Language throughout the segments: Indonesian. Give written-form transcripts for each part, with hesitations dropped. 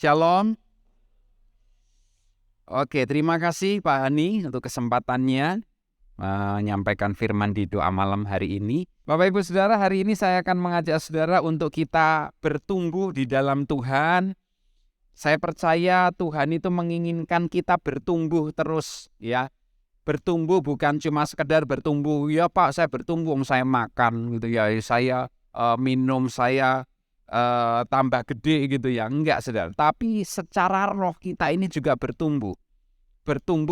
Shalom. Oke, terima kasih Pak Hani untuk kesempatannya menyampaikan firman di doa malam hari ini. Bapak Ibu Saudara, hari ini saya akan mengajak saudara untuk kita bertumbuh di dalam Tuhan. Saya percaya Tuhan itu menginginkan kita bertumbuh terus, ya. Bertumbuh bukan cuma sekedar bertumbuh, ya Pak saya bertumbuh, saya makan gitu ya, saya minum, saya tambah gede gitu ya, enggak saudara. Tapi secara roh kita ini juga bertumbuh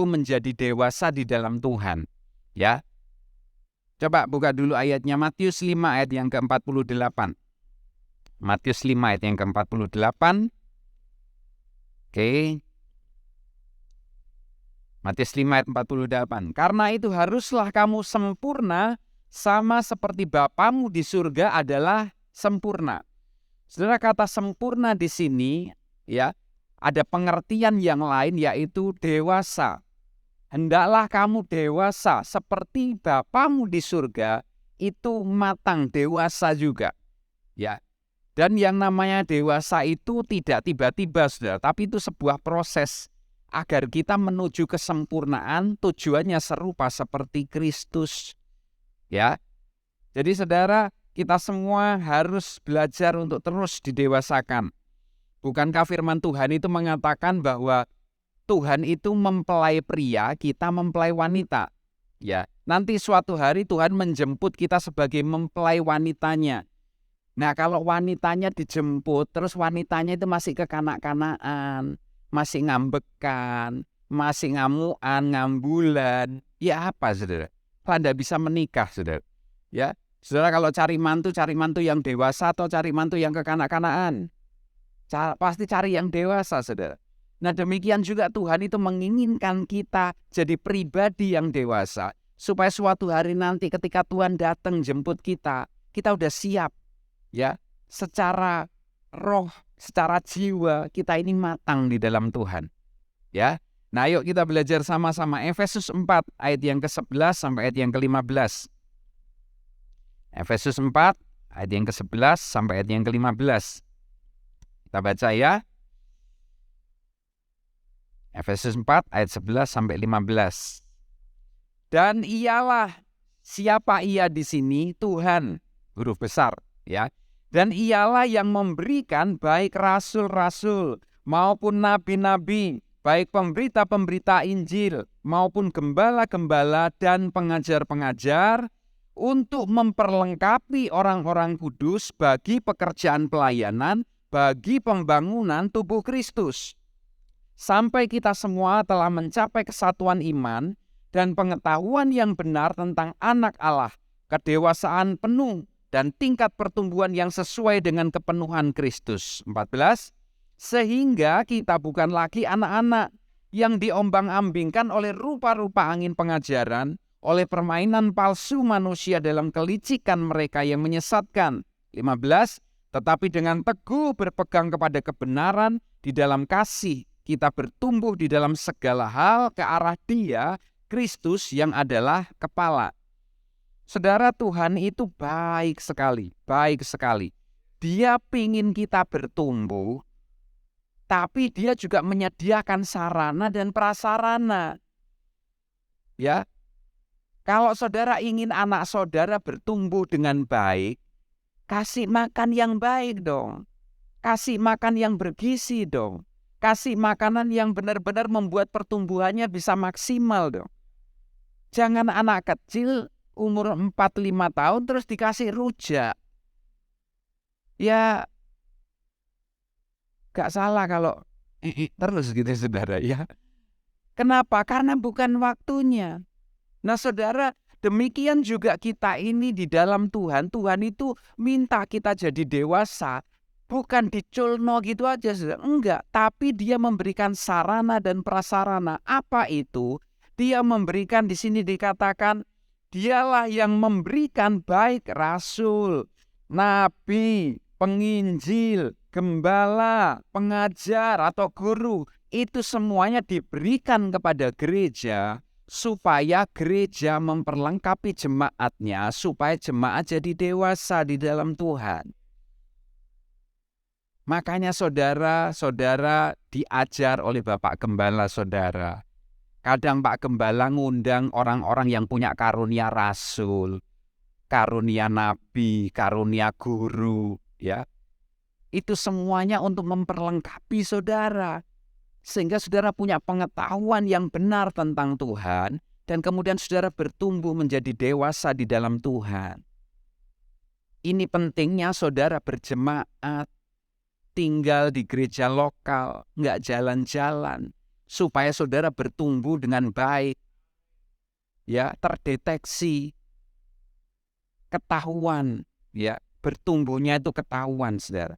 menjadi dewasa di dalam Tuhan, ya. Coba buka dulu ayatnya, Matius 5 ayat yang ke-48. Matius 5 ayat yang ke-48. Oke. Matius 5 ayat 48. Karena itu haruslah kamu sempurna sama seperti Bapamu di surga adalah sempurna. Saudara, kata sempurna di sini ya ada pengertian yang lain yaitu dewasa. Hendaklah kamu dewasa seperti Bapamu di surga itu matang dewasa juga. Ya. Dan yang namanya dewasa itu tidak tiba-tiba, Saudara, tapi itu sebuah proses agar kita menuju kesempurnaan, tujuannya serupa seperti Kristus. Ya. Jadi saudara, kita semua harus belajar untuk terus didewasakan. Bukankah firman Tuhan itu mengatakan bahwa Tuhan itu mempelai pria, kita mempelai wanita. Ya, nanti suatu hari Tuhan menjemput kita sebagai mempelai wanitanya. Nah, kalau wanitanya dijemput, terus wanitanya itu masih kekanak-kanakan, masih ngambekan, masih ngamuan, ngambulan, ya apa saudara? Anda bisa menikah saudara. Ya, saudara kalau cari mantu yang dewasa atau cari mantu yang kekanak-kanakan? Pasti cari yang dewasa saudara. Nah demikian juga Tuhan itu menginginkan kita jadi pribadi yang dewasa. Supaya suatu hari nanti ketika Tuhan datang jemput kita udah siap. Ya, secara roh, secara jiwa kita ini matang di dalam Tuhan. Ya. Nah, ayo kita belajar sama-sama Efesus 4 ayat yang ke-11 sampai ayat yang ke-15. Efesus 4 ayat yang ke-11 sampai ayat yang ke-15. Kita baca ya. Efesus 4 ayat 11 sampai 15. Dan ialah siapa ia di sini? Tuhan, huruf besar, ya. Dan ialah yang memberikan baik rasul-rasul maupun nabi-nabi, baik pemberita-pemberita Injil maupun gembala-gembala dan pengajar-pengajar untuk memperlengkapi orang-orang kudus bagi pekerjaan pelayanan, bagi pembangunan tubuh Kristus. Sampai kita semua telah mencapai kesatuan iman dan pengetahuan yang benar tentang anak Allah, kedewasaan penuh dan tingkat pertumbuhan yang sesuai dengan kepenuhan Kristus. 14. Sehingga kita bukan lagi anak-anak yang diombang-ambingkan oleh rupa-rupa angin pengajaran, oleh permainan palsu manusia dalam kelicikan mereka yang menyesatkan. 15. Tetapi dengan teguh berpegang kepada kebenaran di dalam kasih, kita bertumbuh di dalam segala hal ke arah Dia, Kristus yang adalah kepala. Saudara, Tuhan itu baik sekali, baik sekali. Dia pingin kita bertumbuh, tapi Dia juga menyediakan sarana dan prasarana. Ya, kalau saudara ingin anak saudara bertumbuh dengan baik, kasih makan yang baik dong. Kasih makan yang bergizi dong. Kasih makanan yang benar-benar membuat pertumbuhannya bisa maksimal dong. Jangan anak kecil umur 4-5 tahun terus dikasih rujak. Ya, gak salah kalau terus gitu saudara ya. Kenapa? Karena bukan waktunya. Nah saudara, demikian juga kita ini di dalam Tuhan. Tuhan itu minta kita jadi dewasa. Bukan diculno gitu aja, saudara. Enggak. Tapi Dia memberikan sarana dan prasarana. Apa itu? Dia memberikan, di sini dikatakan, Dialah yang memberikan baik rasul, nabi, penginjil, gembala, pengajar atau guru. Itu semuanya diberikan kepada gereja supaya gereja memperlengkapi jemaatnya, supaya jemaat jadi dewasa di dalam Tuhan. Makanya saudara diajar oleh Bapak Gembala saudara. Kadang Pak Gembala ngundang orang-orang yang punya karunia rasul, karunia nabi, karunia guru, ya. Itu semuanya untuk memperlengkapi saudara. Sehingga saudara punya pengetahuan yang benar tentang Tuhan, dan kemudian saudara bertumbuh menjadi dewasa di dalam Tuhan. Ini pentingnya saudara berjemaat, tinggal di gereja lokal, nggak jalan-jalan, supaya saudara bertumbuh dengan baik, ya, terdeteksi, ketahuan, ya, bertumbuhnya itu ketahuan, saudara.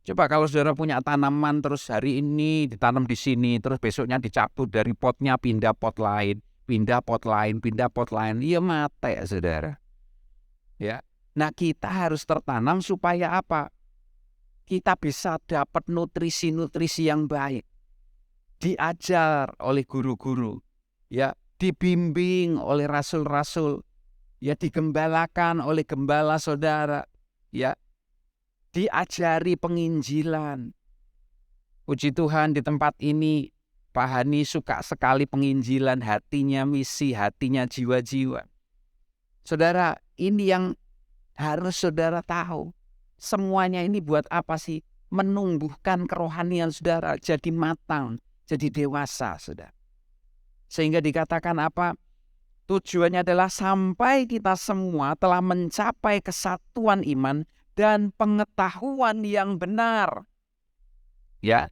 Coba kalau saudara punya tanaman terus hari ini ditanam di sini, terus besoknya dicabut dari potnya pindah pot lain, pindah pot lain, pindah pot lain, ya mati ya saudara. Ya. Nah kita harus tertanam supaya apa? Kita bisa dapat nutrisi-nutrisi yang baik. Diajar oleh guru-guru, ya, dibimbing oleh rasul-rasul, ya, digembalakan oleh gembala saudara, ya. Diajari penginjilan. Puji Tuhan di tempat ini Pak Hani suka sekali penginjilan, hatinya misi, hatinya jiwa-jiwa. Saudara, ini yang harus saudara tahu. Semuanya ini buat apa sih? Menumbuhkan kerohanian saudara jadi matang, jadi dewasa saudara. Sehingga dikatakan apa? Tujuannya adalah sampai kita semua telah mencapai kesatuan iman dan pengetahuan yang benar. Ya,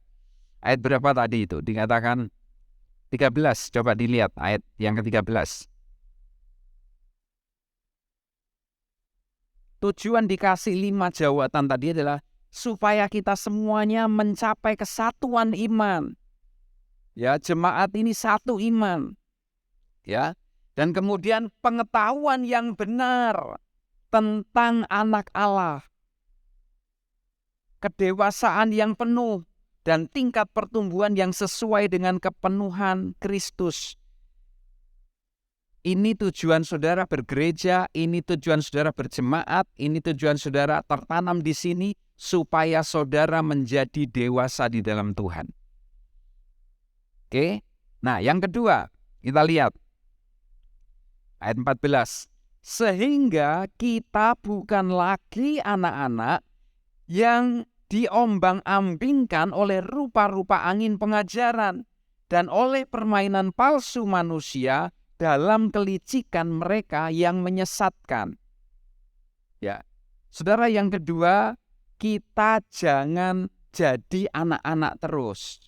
ayat berapa tadi itu? Dikatakan 13, coba dilihat ayat yang ke-13. Tujuan dikasih 5 jawatan tadi adalah supaya kita semuanya mencapai kesatuan iman. Ya, jemaat ini satu iman. Ya, dan kemudian pengetahuan yang benar tentang anak Allah. Kedewasaan yang penuh dan tingkat pertumbuhan yang sesuai dengan kepenuhan Kristus. Ini tujuan saudara bergereja, ini tujuan saudara berjemaat, ini tujuan saudara tertanam di sini supaya saudara menjadi dewasa di dalam Tuhan. Oke. Nah, yang kedua, kita lihat ayat 14. Sehingga kita bukan lagi anak-anak yang diombang-ambingkan oleh rupa-rupa angin pengajaran dan oleh permainan palsu manusia dalam kelicikan mereka yang menyesatkan. Ya, saudara, yang kedua, kita jangan jadi anak-anak terus.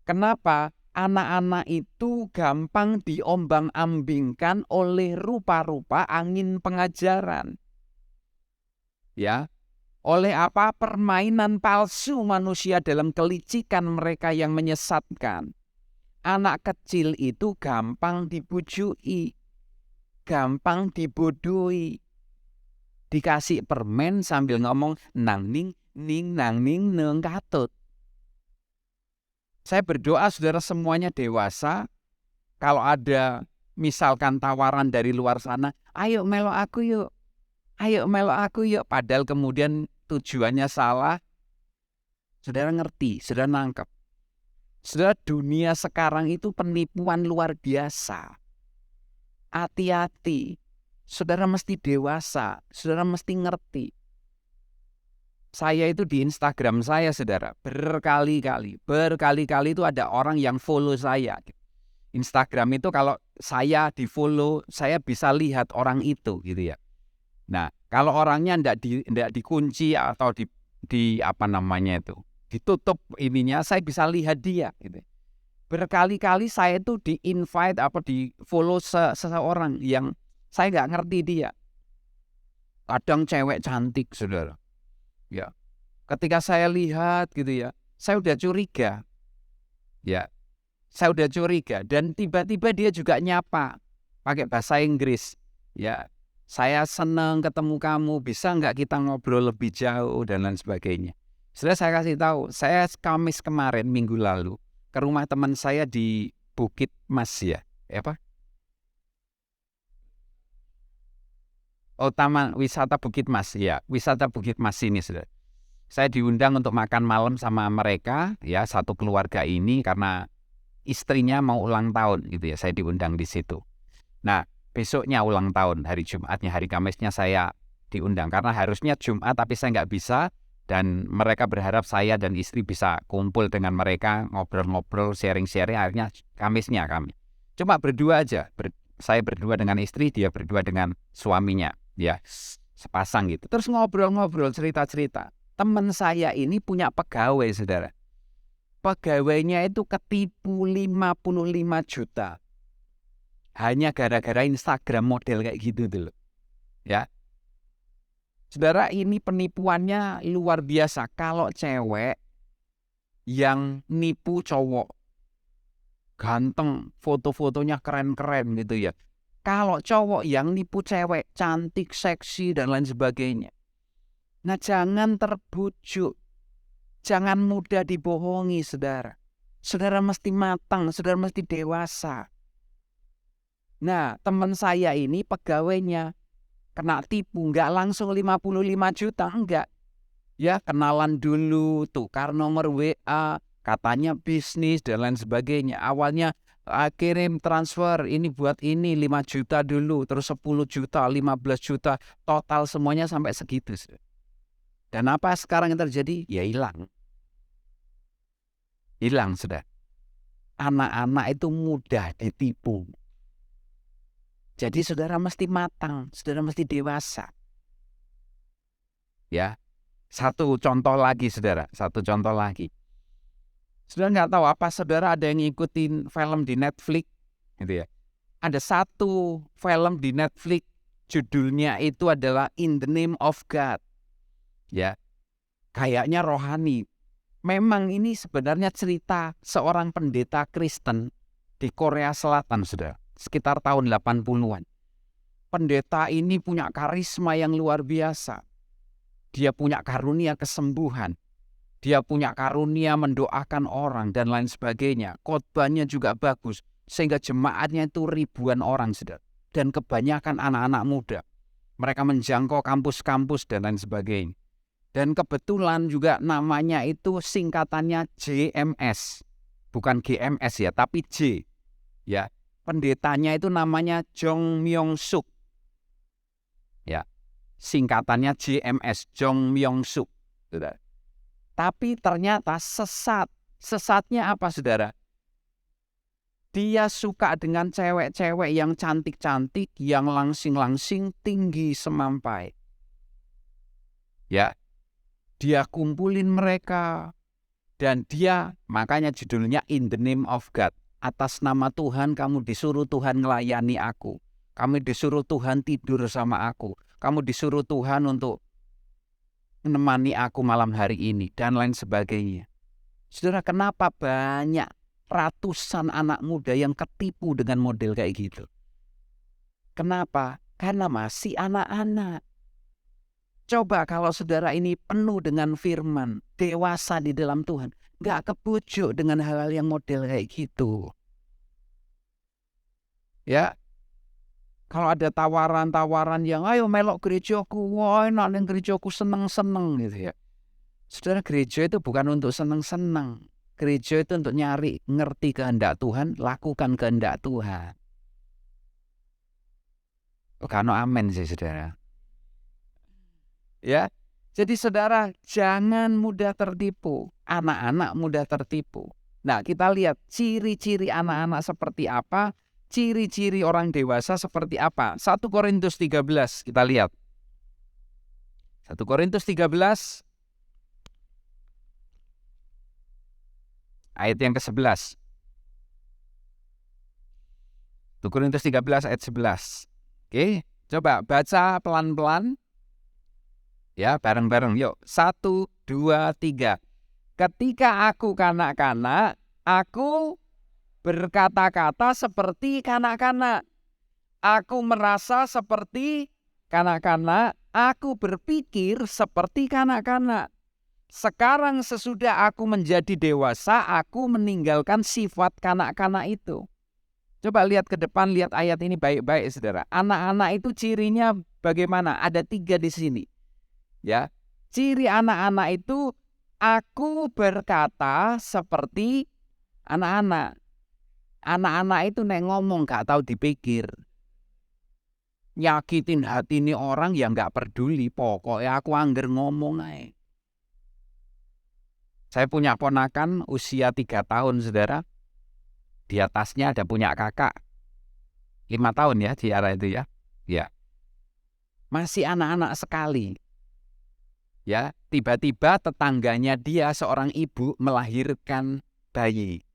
Kenapa? Anak-anak itu gampang diombang-ambingkan oleh rupa-rupa angin pengajaran. Ya. Oleh apa? Permainan palsu manusia dalam kelicikan mereka yang menyesatkan. Anak kecil itu gampang dibujui, gampang dibodohi. Dikasih permen sambil ngomong nang ning neng katut. Saya berdoa saudara semuanya dewasa. Kalau ada misalkan tawaran dari luar sana, ayo melo aku yuk. Ayo melo aku yuk. Padahal kemudian tujuannya salah. Saudara ngerti, saudara nangkep. Saudara, dunia sekarang itu penipuan luar biasa. Hati-hati. Saudara mesti dewasa. Saudara mesti ngerti. Saya itu di Instagram saya, saudara, berkali-kali itu ada orang yang follow saya. Instagram itu kalau saya di follow, saya bisa lihat orang itu gitu ya. Nah, kalau orangnya tidak dikunci atau di apa namanya itu, ditutup ininya, saya bisa lihat dia gitu. Berkali-kali saya itu di-invite apa di-follow seseorang yang saya nggak ngerti dia. Kadang cewek cantik, saudara. Ya. Ketika saya lihat gitu ya, saya udah curiga. Ya. Saya udah curiga dan tiba-tiba dia juga nyapa pakai bahasa Inggris. Ya. Saya senang ketemu kamu, bisa nggak kita ngobrol lebih jauh dan lain sebagainya. Setelah saya kasih tahu, saya Kamis kemarin minggu lalu ke rumah teman saya di Bukit Mas ya, apa? Oh, Taman Wisata Bukit Mas ya, wisata Bukit Mas ini sudah. Saya diundang untuk makan malam sama mereka, ya, satu keluarga ini karena istrinya mau ulang tahun gitu ya. Saya diundang di situ. Nah, besoknya ulang tahun, hari Jumatnya, hari Kamisnya saya diundang karena harusnya Jumat tapi saya nggak bisa, dan mereka berharap saya dan istri bisa kumpul dengan mereka, ngobrol-ngobrol, sharing-sharing. Akhirnya Kamisnya kami cuma berdua aja, saya berdua dengan istri, dia berdua dengan suaminya, ya, sepasang gitu. Terus ngobrol-ngobrol, cerita-cerita. Teman saya ini punya pegawai, saudara. Pegawainya itu ketipu 55 juta. Hanya gara-gara Instagram model kayak gitu dulu. Ya. Saudara, ini penipuannya luar biasa. Kalau cewek yang nipu cowok ganteng, foto-fotonya keren-keren gitu ya. Kalau cowok yang nipu cewek cantik, seksi, dan lain sebagainya. Nah, jangan terbujuk. Jangan mudah dibohongi, saudara. Saudara mesti matang, saudara mesti dewasa. Nah, teman saya ini pegawainya kena tipu, nggak langsung 55 juta, enggak. Ya, kenalan dulu, tukar nomor WA, katanya bisnis dan lain sebagainya. Awalnya kirim transfer, ini buat ini 5 juta dulu, terus 10 juta, 15 juta, total semuanya sampai segitu. Dan apa sekarang yang terjadi? Ya hilang. Hilang, sudah. Anak-anak itu mudah ditipu. Jadi saudara mesti matang, saudara mesti dewasa. Ya, satu contoh lagi, saudara. Satu contoh lagi. Saudara nggak tahu apa saudara ada yang ngikutin film di Netflix, gitu ya. Ada satu film di Netflix, judulnya itu adalah In the Name of God. Ya, kayaknya rohani. Memang ini sebenarnya cerita seorang pendeta Kristen di Korea Selatan, saudara. Sekitar tahun 80-an. Pendeta ini punya karisma yang luar biasa. Dia punya karunia kesembuhan. Dia punya karunia mendoakan orang dan lain sebagainya. Khotbahnya juga bagus. Sehingga jemaatnya itu ribuan orang, saudara. Dan kebanyakan anak-anak muda. Mereka menjangkau kampus-kampus dan lain sebagainya. Dan kebetulan juga namanya itu singkatannya JMS. Bukan GMS ya, tapi J. Ya, pendetanya itu namanya Jong Myung Suk. Ya, singkatannya JMS, Jong Myung Suk. Saudara. Tapi ternyata sesat. Sesatnya apa, saudara? Dia suka dengan cewek-cewek yang cantik-cantik, yang langsing-langsing, tinggi semampai. Ya, dia kumpulin mereka. Dan dia, makanya judulnya In the Name of God. Atas nama Tuhan kamu disuruh Tuhan melayani aku. Kamu disuruh Tuhan tidur sama aku. Kamu disuruh Tuhan untuk menemani aku malam hari ini. Dan lain sebagainya. Saudara, kenapa banyak ratusan anak muda yang ketipu dengan model kayak gitu? Kenapa? Karena masih anak-anak. Coba kalau saudara ini penuh dengan firman, dewasa di dalam Tuhan, gak kebujuk dengan hal-hal yang model kayak gitu. Ya, kalau ada tawaran-tawaran yang ayo melok gerejaku, wah enak yang gerejaku, seneng-seneng gitu ya. Saudara, gereja itu bukan untuk seneng-seneng. Gereja itu untuk nyari, ngerti kehendak Tuhan, lakukan kehendak Tuhan. Kano amin sih, saudara. Ya, jadi saudara jangan mudah tertipu. Anak-anak mudah tertipu. Nah, kita lihat ciri-ciri anak-anak seperti apa, ciri-ciri orang dewasa seperti apa. 1 Korintus 13 kita lihat. 1 Korintus 13 ayat yang ke-11. 1 Korintus 13 ayat 11. Oke, coba baca pelan-pelan. Ya, bareng-bareng yuk. 1, 2, 3. Ketika aku kanak-kanak, aku berkata-kata seperti kanak-kanak. Aku merasa seperti kanak-kanak. Aku berpikir seperti kanak-kanak. Sekarang sesudah aku menjadi dewasa, aku meninggalkan sifat kanak-kanak itu. Coba lihat ke depan, lihat ayat ini baik-baik, saudara. Anak-anak itu cirinya bagaimana? Ada 3 di sini. Ya, Ciri anak-anak itu, aku berkata seperti anak-anak. Anak-anak itu nek ngomong gak tahu dipikir. Nyakitin hati ini orang yang gak peduli. Pokoknya aku angger ngomong aja. Saya punya ponakan usia 3 tahun, saudara. Di atasnya ada punya kakak 5 tahun ya di arah itu ya. Ya. Masih anak-anak sekali. Ya, tiba-tiba tetangganya dia seorang ibu melahirkan bayi.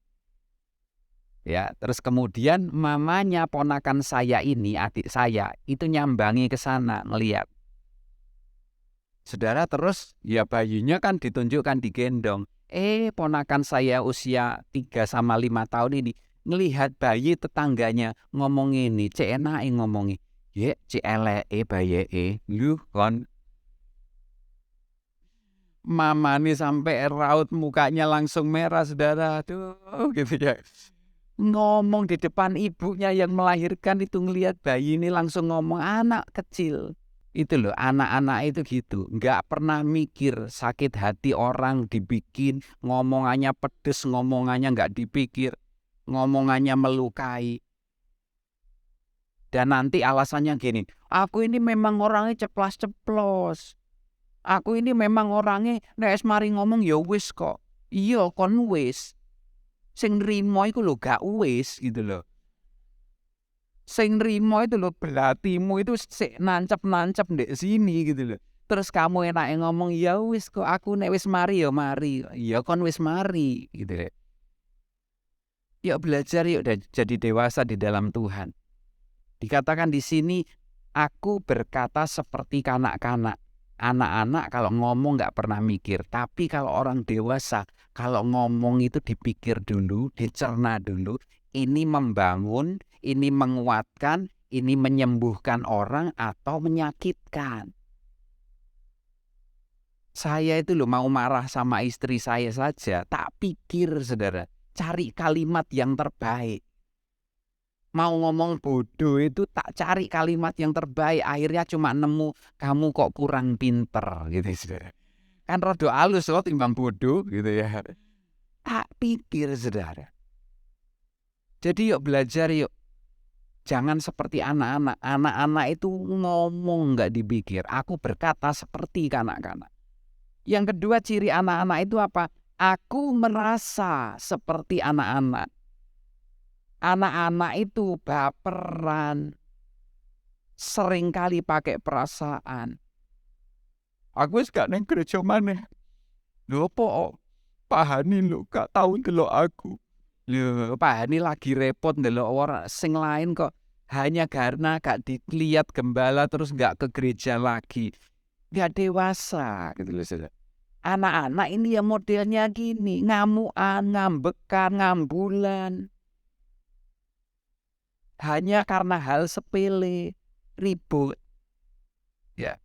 Ya, terus kemudian mamanya ponakan saya ini, adik saya, itu nyambangi ke sana ngelihat. Saudara, terus ya bayinya kan ditunjukkan digendong. Ponakan saya usia 3 sama 5 tahun ini ngelihat bayi tetangganya ngomong ini, cek enake ngomongi. Ye, cek eleke bayike. Lu kon mama nih sampai raut mukanya langsung merah, saudara. Aduh, gitu ya. Ngomong di depan ibunya yang melahirkan itu ngelihat bayi ini langsung ngomong, anak kecil. Itu loh, anak-anak itu gitu. Nggak pernah mikir sakit hati orang dibikin, ngomongannya pedes, ngomongannya nggak dipikir, ngomongannya melukai. Dan nanti alasannya gini, aku ini memang orangnya ceplas-ceplos. Aku ini memang orangnya nek mari ngomong ya wis kok. Iya kon wis. Sing nrimo iku lho gak wis gitu loh. Sing nrimo itu lho belatimu itu sik nancep-nancep ndek sini gitu loh. Terus kamu enake ngomong ya wis kok aku nek wis mari ya mari. Ya kon wis mari gitu loh. Yuk belajar yuk jadi dewasa di dalam Tuhan. Dikatakan di sini aku berkata seperti kanak-kanak. Anak-anak kalau ngomong gak pernah mikir. Tapi kalau orang dewasa, kalau ngomong itu dipikir dulu, dicerna dulu. Ini membangun, ini menguatkan, ini menyembuhkan orang atau menyakitkan. Saya itu loh mau marah sama istri saya saja, tak pikir saudara. Cari kalimat yang terbaik. Mau ngomong bodoh itu tak cari kalimat yang terbaik. Akhirnya cuma nemu kamu kok kurang pinter gitu saudara. Kan rada halus loh timbang bodoh gitu ya. Tak pikir saudara. Jadi yuk belajar yuk. Jangan seperti anak-anak. Anak-anak itu ngomong gak dipikir. Aku berkata seperti kanak-kanak. Yang kedua ciri anak-anak itu apa? Aku merasa seperti anak-anak. Anak-anak itu baperan. Seringkali pakai perasaan. Aku wis gak neng gereja maneh. Lho apa? Pak Hani lho gak tau ndelok aku. Lho, Pak Hani lagi repot ndelok orang sing lain kok hanya karena gak dilihat gembala terus gak ke gereja lagi. Gak dewasa gitu loh saudara. Anak-anak ini ya modelnya gini, ngamuan, ngambekan, ngambulan. Hanya karena hal sepele, ribut. Ya.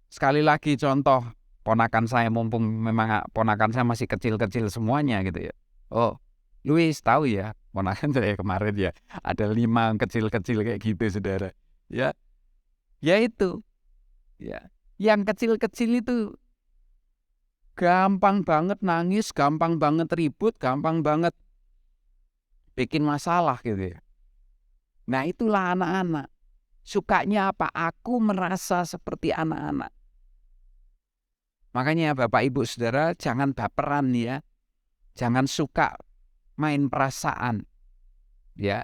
Sekali lagi contoh, ponakan saya mumpung memang ponakan saya masih kecil-kecil semuanya gitu ya. Oh, Luis tahu ya, ponakan saya kemarin ya, ada 5 kecil-kecil kayak gitu saudara. Ya, ya itu. Ya, yang kecil-kecil itu gampang banget nangis, gampang banget ribut, gampang banget bikin masalah gitu ya. Nah itulah anak-anak. Sukanya apa? Aku merasa seperti anak-anak. Makanya Bapak Ibu Saudara jangan baperan ya. Jangan suka main perasaan. Ya.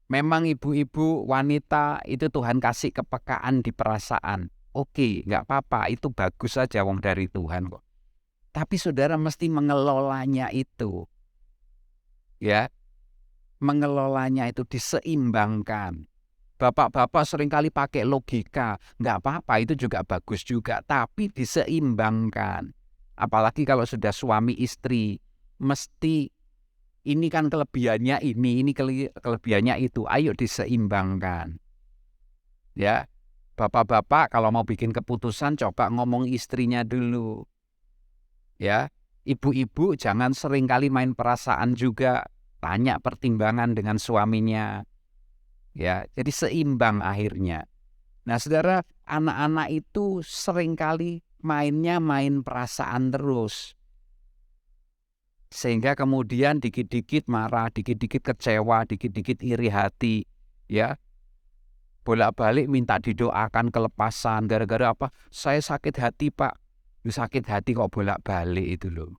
Memang ibu-ibu wanita itu Tuhan kasih kepekaan di perasaan. Oke, nggak apa-apa, itu bagus saja wong dari Tuhan kok. Tapi saudara mesti mengelolanya itu. Ya. Mengelolanya itu diseimbangkan. Bapak-bapak seringkali pakai logika, nggak apa-apa itu juga bagus juga, tapi diseimbangkan. Apalagi kalau sudah suami istri, mesti ini kan kelebihannya ini kelebihannya itu, ayo diseimbangkan. Ya, bapak-bapak kalau mau bikin keputusan coba ngomong istrinya dulu. Ya, ibu-ibu jangan seringkali main perasaan juga, tanya pertimbangan dengan suaminya. Ya, jadi seimbang akhirnya. Nah, saudara, anak-anak itu seringkali mainnya main perasaan terus. Sehingga kemudian dikit-dikit marah, dikit-dikit kecewa, dikit-dikit iri hati, ya. Bolak-balik minta didoakan kelepasan, gara-gara apa? Saya sakit hati, Pak. Sakit hati kok bolak-balik itu loh.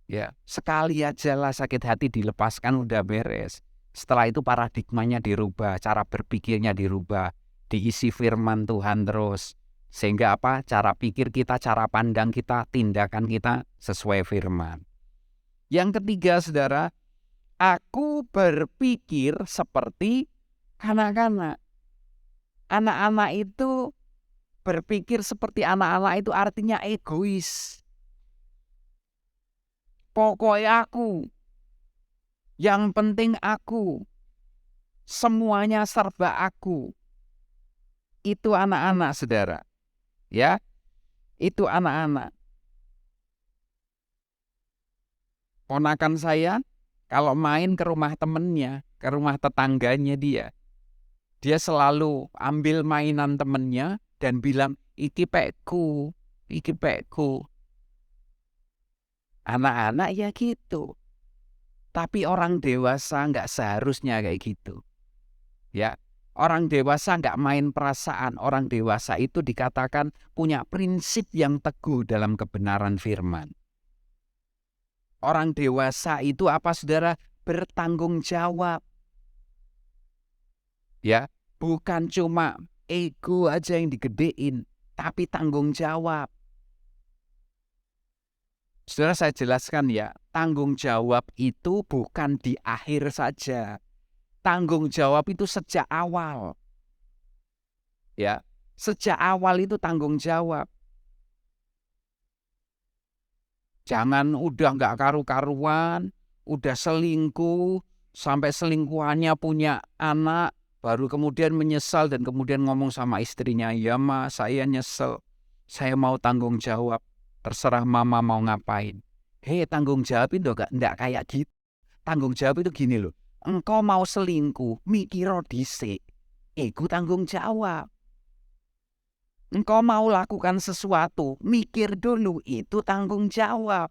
Ya, sekali aja lah sakit hati dilepaskan udah beres. Setelah itu paradigmanya dirubah, cara berpikirnya dirubah, diisi firman Tuhan terus. Sehingga apa? Cara pikir kita, cara pandang kita, tindakan kita sesuai firman. Yang ketiga, saudara, aku berpikir seperti anak-anak. Anak-anak itu berpikir seperti anak-anak itu artinya egois. Pokoknya aku, yang penting aku, semuanya serba aku. Itu anak-anak, saudara. Ya, itu anak-anak. Ponakan saya kalau main ke rumah temennya, ke rumah tetangganya dia selalu ambil mainan temennya dan bilang, iki pekku, iki pekku. Anak-anak ya gitu. Tapi orang dewasa nggak seharusnya kayak gitu. Ya, orang dewasa nggak main perasaan. Orang dewasa itu dikatakan punya prinsip yang teguh dalam kebenaran firman. Orang dewasa itu apa, saudara? Bertanggung jawab. Ya, bukan cuma ego aja yang digedein, tapi tanggung jawab. Saudara, saya jelaskan ya, tanggung jawab itu bukan di akhir saja. Tanggung jawab itu sejak awal. Ya, sejak awal itu tanggung jawab. Jangan udah nggak karu-karuan, udah selingkuh, sampai selingkuhannya punya anak, baru kemudian menyesal dan kemudian ngomong sama istrinya, ya ma, saya nyesel, saya mau tanggung jawab, terserah mama mau ngapain. Hei, tanggung jawab itu nggak kayak gitu. Tanggung jawab itu gini loh, engkau mau selingkuh, mikir dhisik, iku tanggung jawab. Engkau mau lakukan sesuatu, mikir dulu, itu tanggung jawab.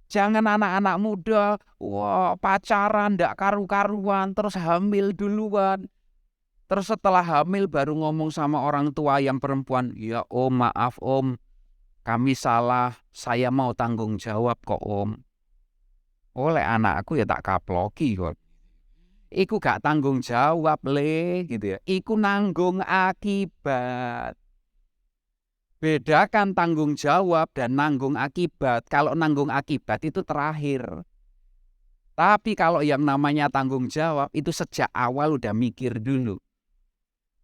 Jangan anak-anak muda, wah pacaran, ndak karu-karuan, terus hamil duluan. Terus setelah hamil baru ngomong sama orang tua yang perempuan, ya om, maaf om, kami salah, saya mau tanggung jawab kok om. Oleh anakku ya tak kaploki kok. Iku gak tanggung jawab le, gitu ya. Iku nanggung akibat. Bedakan tanggung jawab dan nanggung akibat. Kalau nanggung akibat itu terakhir. Tapi kalau yang namanya tanggung jawab itu sejak awal udah mikir dulu.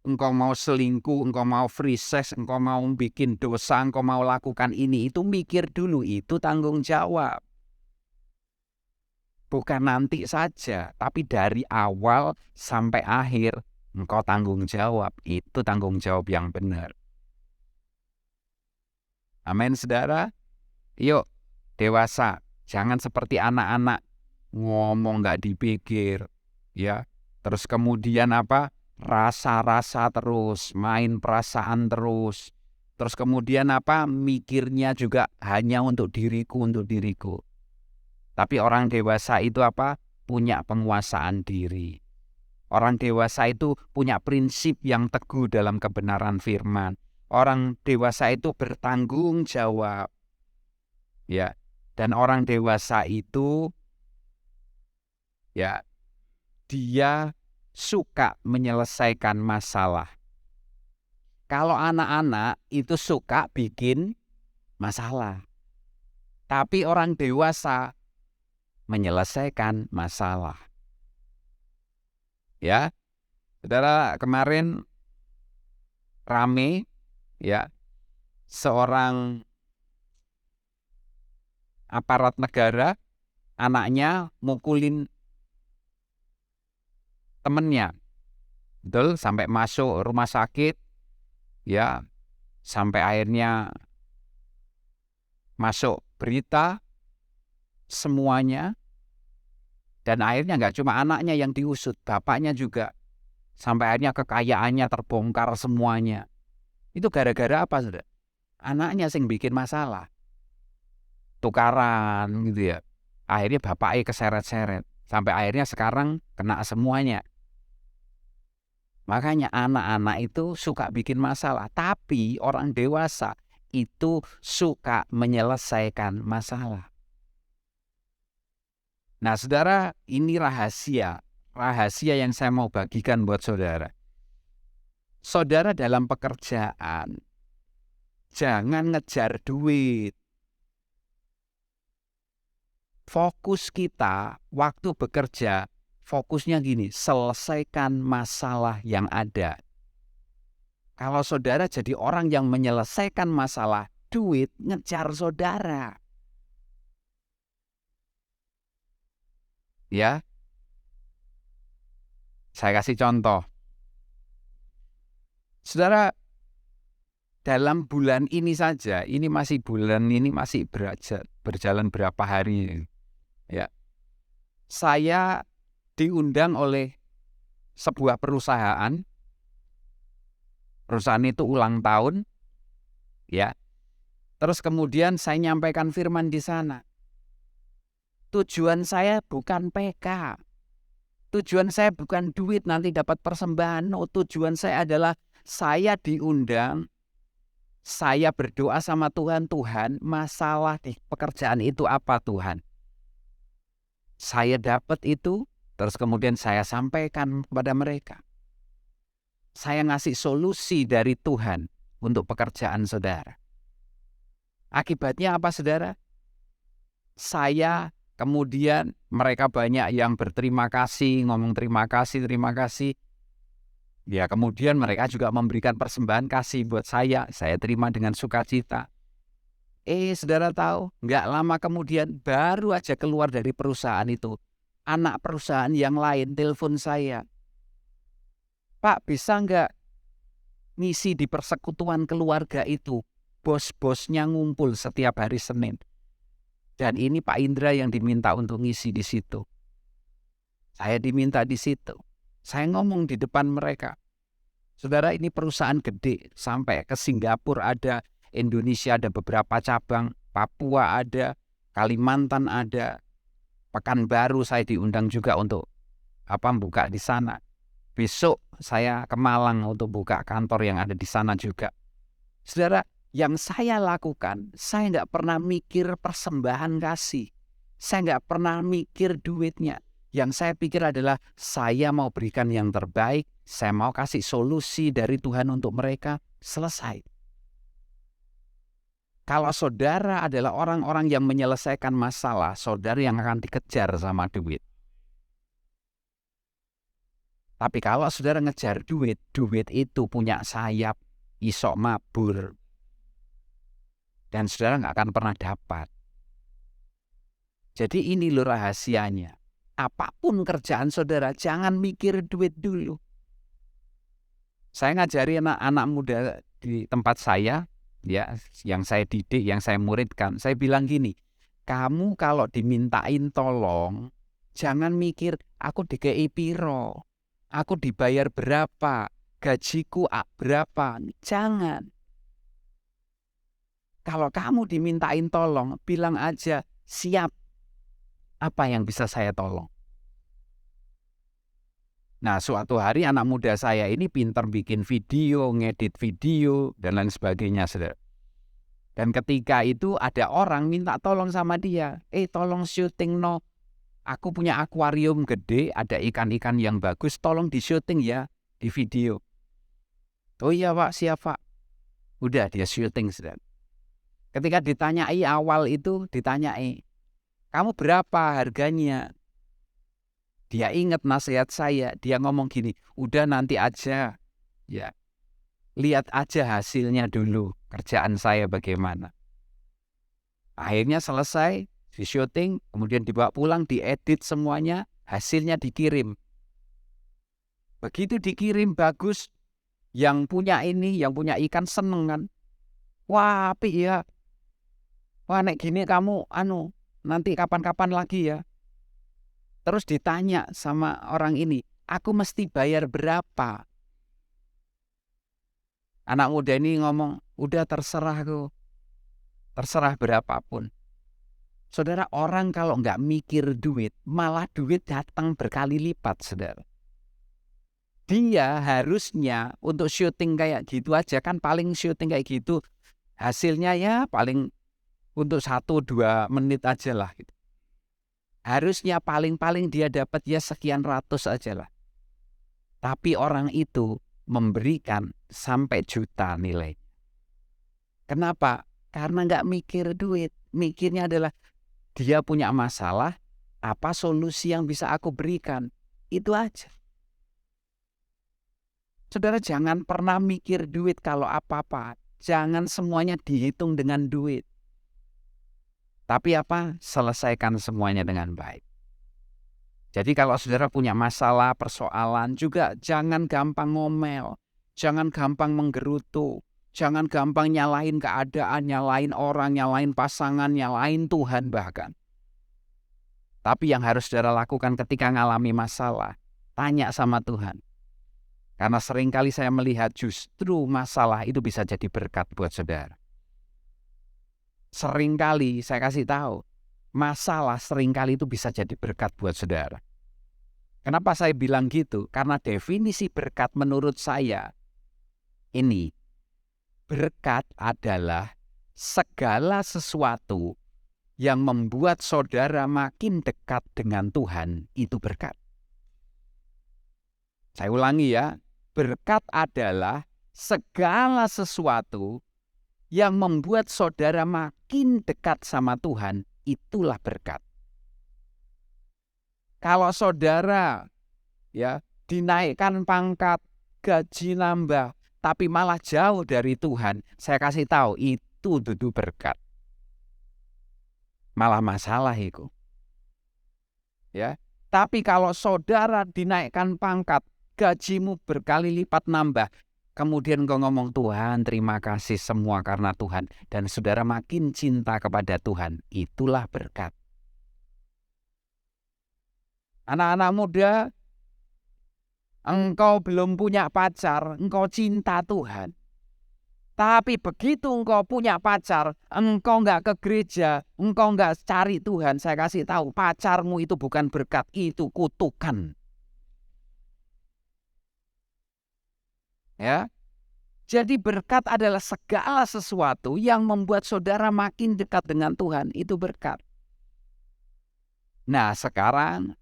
Engkau mau selingkuh, engkau mau free sex, engkau mau bikin dosa, engkau mau lakukan ini, itu mikir dulu, itu tanggung jawab. Bukan nanti saja, tapi dari awal sampai akhir engkau tanggung jawab. Itu tanggung jawab yang benar. Amin, saudara. Yuk, dewasa. Jangan seperti anak-anak. Ngomong nggak dipikir. Ya. Terus kemudian apa? Rasa-rasa terus. Main perasaan terus. Terus kemudian apa? Mikirnya juga hanya untuk diriku, untuk diriku. Tapi orang dewasa itu apa? Punya penguasaan diri. Orang dewasa itu punya prinsip yang teguh dalam kebenaran firman. Orang dewasa itu bertanggung jawab. Ya. Dan orang dewasa itu ya dia suka menyelesaikan masalah. Kalau anak-anak itu suka bikin masalah. Tapi orang dewasa menyelesaikan masalah. Ya, saudara, kemarin rame ya seorang aparat negara, anaknya mukulin temennya, betul, sampai masuk rumah sakit, ya, sampai akhirnya masuk berita semuanya. Dan akhirnya nggak cuma anaknya yang diusut, bapaknya juga. Sampai akhirnya kekayaannya terbongkar semuanya. Itu gara-gara apa, Saudara? Anaknya sing bikin masalah. Tukaran gitu ya. Akhirnya bapaknya keseret-seret. Sampai akhirnya sekarang kena semuanya. Makanya anak-anak itu suka bikin masalah. Tapi orang dewasa itu suka menyelesaikan masalah. Nah, Saudara, ini rahasia. Rahasia yang saya mau bagikan buat Saudara. Saudara dalam pekerjaan, jangan ngejar duit. Fokus kita waktu bekerja, fokusnya gini, selesaikan masalah yang ada. Kalau Saudara jadi orang yang menyelesaikan masalah, duit ngejar Saudara. Ya, saya kasih contoh. Saudara, dalam bulan ini saja, ini masih berjalan berapa hari. Ya, saya diundang oleh sebuah perusahaan itu ulang tahun, ya. Terus kemudian saya nyampaikan firman di sana. Tujuan saya bukan PK. Tujuan saya bukan duit nanti dapat persembahan. No, tujuan saya adalah saya diundang. Saya berdoa sama Tuhan, Tuhan, masalah di pekerjaan itu apa Tuhan? Saya dapat itu, terus kemudian saya sampaikan kepada mereka. Saya ngasih solusi dari Tuhan untuk pekerjaan Saudara. Akibatnya apa, Saudara? Saya kemudian mereka banyak yang berterima kasih, ngomong terima kasih. Ya, kemudian mereka juga memberikan persembahan kasih buat saya terima dengan sukacita. Saudara tahu, nggak lama kemudian baru aja keluar dari perusahaan itu, anak perusahaan yang lain telepon saya. Pak, bisa nggak ngisi di persekutuan keluarga itu? Bos-bosnya ngumpul setiap hari Senin. Dan ini Pak Indra yang diminta untuk ngisi di situ. Saya diminta di situ. Saya ngomong di depan mereka. Saudara, ini perusahaan gede. Sampai ke Singapura ada, Indonesia ada beberapa cabang, Papua ada, Kalimantan ada. Pekanbaru saya diundang juga untuk buka di sana. Besok saya ke Malang untuk buka kantor yang ada di sana juga. Saudara, yang saya lakukan, saya nggak pernah mikir persembahan kasih. Saya nggak pernah mikir duitnya. Yang saya pikir adalah saya mau berikan yang terbaik, saya mau kasih solusi dari Tuhan untuk mereka, selesai. Kalau saudara adalah orang-orang yang menyelesaikan masalah, saudara yang akan dikejar sama duit. Tapi kalau saudara ngejar duit, duit itu punya sayap, isok mabur. Dan saudara nggak akan pernah dapat. Jadi ini loh rahasianya. Apapun kerjaan saudara, jangan mikir duit dulu. Saya ngajari anak-anak muda di tempat saya, ya, yang saya didik, yang saya muridkan. Saya bilang gini, kamu kalau dimintain tolong, jangan mikir aku dikei piro, aku dibayar berapa, gajiku berapa. Jangan. Kalau kamu dimintain tolong, bilang aja, siap. Apa yang bisa saya tolong? Nah, suatu hari anak muda saya ini pintar bikin video, ngedit video, dan lain sebagainya, saudara. Dan ketika itu ada orang minta tolong sama dia. Tolong syuting no. Aku punya akuarium gede, ada ikan-ikan yang bagus, tolong di syuting ya, di video. Oh iya Pak, siap Pak. Udah dia syuting, saudara. Ketika ditanyai awal itu, ditanyai, kamu berapa harganya? Dia ingat nasihat saya, dia ngomong gini, udah nanti aja, ya, lihat aja hasilnya dulu, kerjaan saya bagaimana. Akhirnya selesai, di syuting, kemudian dibawa pulang, diedit semuanya, hasilnya dikirim. Begitu dikirim, bagus, yang punya ikan seneng kan. Wah, apik ya. Wah, nek gini kamu, nanti kapan-kapan lagi ya. Terus ditanya sama orang ini, aku mesti bayar berapa? Anak muda ini ngomong, udah terserah kok, terserah berapapun. Saudara, orang kalau nggak mikir duit, malah duit datang berkali lipat, saudara. Dia harusnya untuk syuting kayak gitu aja, kan paling syuting kayak gitu, hasilnya ya paling untuk 1-2 menit aja lah. Gitu. Harusnya paling-paling dia dapat ya sekian ratus aja lah. Tapi orang itu memberikan sampai juta nilai. Kenapa? Karena nggak mikir duit. Mikirnya adalah dia punya masalah, apa solusi yang bisa aku berikan. Itu aja. Saudara jangan pernah mikir duit kalau apa-apa. Jangan semuanya dihitung dengan duit. Tapi apa? Selesaikan semuanya dengan baik. Jadi kalau saudara punya masalah, persoalan juga jangan gampang ngomel. Jangan gampang menggerutu. Jangan gampang nyalain keadaan, nyalain orang, nyalain pasangan, nyalain Tuhan bahkan. Tapi yang harus saudara lakukan ketika ngalami masalah, tanya sama Tuhan. Karena seringkali saya melihat justru masalah itu bisa jadi berkat buat saudara. Seringkali saya kasih tahu, masalah seringkali itu bisa jadi berkat buat saudara. Kenapa saya bilang gitu? Karena definisi berkat menurut saya ini, berkat adalah segala sesuatu yang membuat saudara makin dekat dengan Tuhan, itu berkat. Saya ulangi ya, berkat adalah segala sesuatu yang membuat saudara makin dekat sama Tuhan, itulah berkat. Kalau saudara ya dinaikkan pangkat, gaji nambah, tapi malah jauh dari Tuhan, saya kasih tahu itu dudu berkat. Malah masalah itu. Ya. Tapi kalau saudara dinaikkan pangkat, gajimu berkali lipat nambah, kemudian kau ngomong Tuhan terima kasih semua karena Tuhan, dan saudara makin cinta kepada Tuhan, itulah berkat. Anak-anak muda, engkau belum punya pacar, engkau cinta Tuhan. Tapi begitu engkau punya pacar, engkau nggak ke gereja, engkau nggak cari Tuhan, saya kasih tahu, pacarmu itu bukan berkat, itu kutukan. Ya, jadi berkat adalah segala sesuatu yang membuat saudara makin dekat dengan Tuhan, itu berkat. Nah sekarang,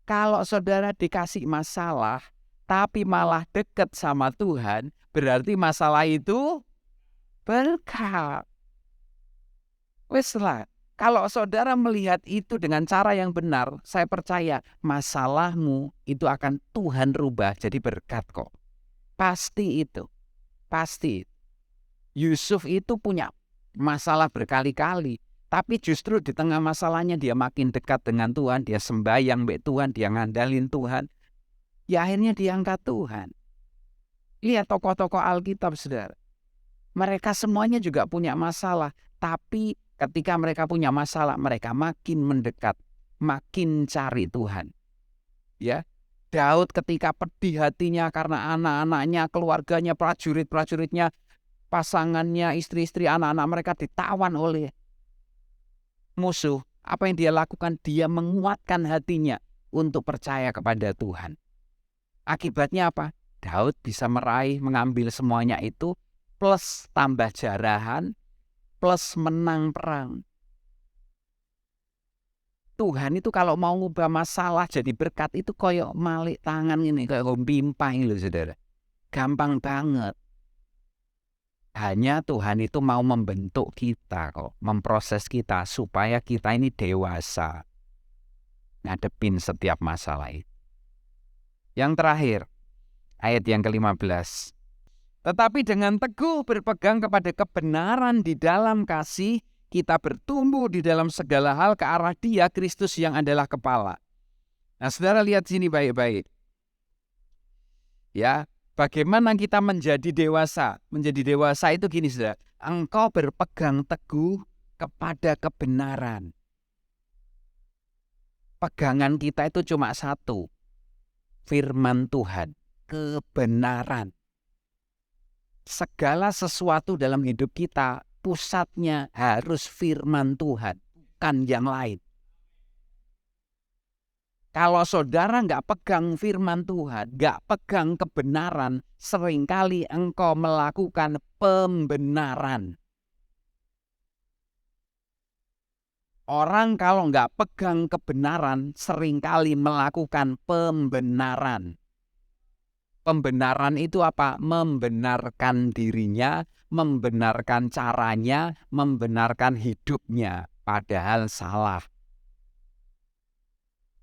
kalau saudara dikasih masalah, tapi malah dekat sama Tuhan, berarti masalah itu berkat. Wes lah, kalau saudara melihat itu dengan cara yang benar, saya percaya masalahmu itu akan Tuhan rubah jadi berkat kok. Pasti itu, pasti. Yusuf itu punya masalah berkali-kali, tapi justru di tengah masalahnya dia makin dekat dengan Tuhan, dia sembahyang mbek Tuhan, dia ngandalin Tuhan. Ya akhirnya diangkat Tuhan. Lihat tokoh-tokoh Alkitab, saudara. Mereka semuanya juga punya masalah, tapi ketika mereka punya masalah, mereka makin mendekat, makin cari Tuhan. Ya, Daud ketika pedih hatinya karena anak-anaknya, keluarganya, prajurit-prajuritnya, pasangannya, istri-istri, anak-anak mereka ditawan oleh musuh. Apa yang dia lakukan? Dia menguatkan hatinya untuk percaya kepada Tuhan. Akibatnya apa? Daud bisa meraih, mengambil semuanya itu, plus tambah jarahan, plus menang perang. Tuhan itu kalau mau ngubah masalah jadi berkat itu koyok malik tangan ini, koyok pimpah ini loh saudara. Gampang banget. Hanya Tuhan itu mau membentuk kita kok, memproses kita supaya kita ini dewasa ngadepin setiap masalah itu. Yang terakhir, ayat yang ke-15. Tetapi dengan teguh berpegang kepada kebenaran di dalam kasih, kita bertumbuh di dalam segala hal ke arah Dia, Kristus yang adalah kepala. Nah, saudara lihat sini baik-baik. Ya, bagaimana kita menjadi dewasa? Menjadi dewasa itu gini, saudara. Engkau berpegang teguh kepada kebenaran. Pegangan kita itu cuma satu. Firman Tuhan, kebenaran. segala sesuatu dalam hidup kita pusatnya harus firman Tuhan, bukan yang lain. Kalau saudara nggak pegang firman Tuhan, nggak pegang kebenaran, seringkali engkau melakukan pembenaran. Orang kalau nggak pegang kebenaran, seringkali melakukan pembenaran. Pembenaran itu apa? Membenarkan dirinya, membenarkan caranya, membenarkan hidupnya. Padahal salah.